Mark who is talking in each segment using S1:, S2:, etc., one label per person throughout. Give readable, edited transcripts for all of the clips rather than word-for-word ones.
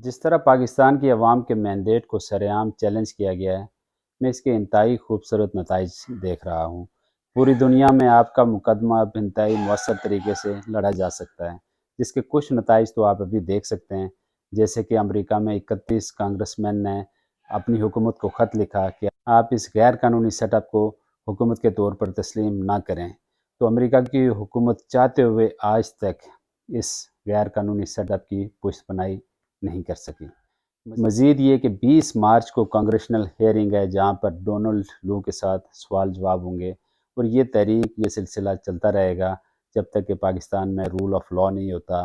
S1: جس طرح پاکستان کی عوام کے مینڈیٹ کو سرعام چیلنج کیا گیا ہے، میں اس کے انتہائی خوبصورت نتائج دیکھ رہا ہوں۔ پوری دنیا میں آپ کا مقدمہ اب انتہائی مؤثر طریقے سے لڑا جا سکتا ہے، جس کے کچھ نتائج تو آپ ابھی دیکھ سکتے ہیں، جیسے کہ امریکہ میں 31 کانگریس مین نے اپنی حکومت کو خط لکھا کہ آپ اس غیر قانونی سیٹ اپ کو حکومت کے طور پر تسلیم نہ کریں۔ تو امریکہ کی حکومت چاہتے ہوئے آج تک اس غیر قانونی سیٹ اپ کی پشت پناہی نہیں کر سکی۔ مزید یہ کہ 20 مارچ کو کانگریشنل ہیئرنگ ہے، جہاں پر ڈونلڈ لو کے ساتھ سوال جواب ہوں گے، اور یہ تحریک، یہ سلسلہ چلتا رہے گا جب تک کہ پاکستان میں رول آف لا نہیں ہوتا،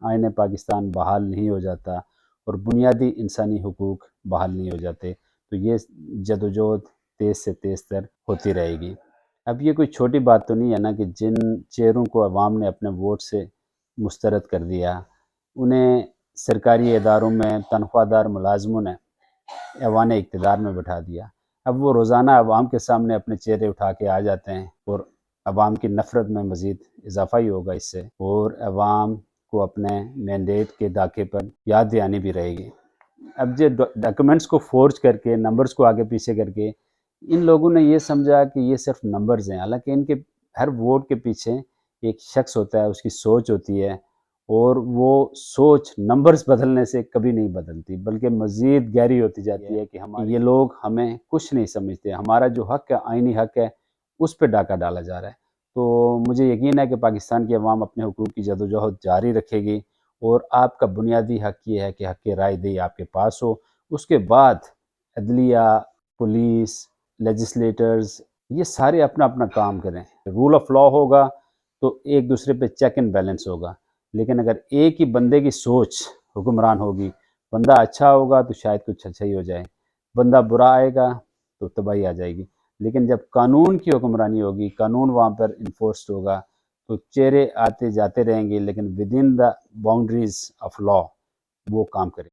S1: آئین پاکستان بحال نہیں ہو جاتا، اور بنیادی انسانی حقوق بحال نہیں ہو جاتے۔ تو یہ جدوجہد تیز سے تیز تر ہوتی رہے گی۔ اب یہ کوئی چھوٹی بات تو نہیں ہے نا کہ جن چہروں کو عوام نے اپنے ووٹ سے مسترد کر دیا، انہیں سرکاری اداروں میں تنخواہ دار ملازموں نے ایوان اقتدار میں بٹھا دیا۔ اب وہ روزانہ عوام کے سامنے اپنے چہرے اٹھا کے آ جاتے ہیں، اور عوام کی نفرت میں مزید اضافہ ہی ہوگا اس سے، اور عوام کو اپنے مینڈیٹ کے ڈاکے پر یاد دہانی بھی رہے گی۔ اب یہ ڈاکومنٹس کو فورج کر کے، نمبرز کو آگے پیچھے کر کے، ان لوگوں نے یہ سمجھا کہ یہ صرف نمبرز ہیں، حالانکہ ان کے ہر ووٹ کے پیچھے ایک شخص ہوتا ہے، اس کی سوچ ہوتی ہے، اور وہ سوچ نمبرز بدلنے سے کبھی نہیں بدلتی، بلکہ مزید گہری ہوتی جاتی ہے کہ یہ لوگ ہمیں کچھ نہیں سمجھتے، ہمارا جو حق ہے، آئینی حق ہے، اس پہ ڈاکہ ڈالا جا رہا ہے۔ تو مجھے یقین ہے کہ پاکستان کی عوام اپنے حقوق کی جدوجہد جاری رکھے گی، اور آپ کا بنیادی حق یہ ہے کہ حق رائے دہی آپ کے پاس ہو۔ اس کے بعد عدلیہ، پولیس، لیجسلیٹرز، یہ سارے اپنا اپنا کام کریں۔ رول آف لا ہوگا تو ایک دوسرے پہ چیک اینڈ بیلنس ہوگا، لیکن اگر ایک ہی بندے کی سوچ حکمران ہوگی، بندہ اچھا ہوگا تو شاید کچھ اچھا ہی ہو جائے، بندہ برا آئے گا تو تباہی آ جائے گی۔ لیکن جب قانون کی حکمرانی ہوگی، قانون وہاں پر انفورسڈ ہوگا، تو چہرے آتے جاتے رہیں گے، لیکن with in the boundaries of law وہ کام کرے۔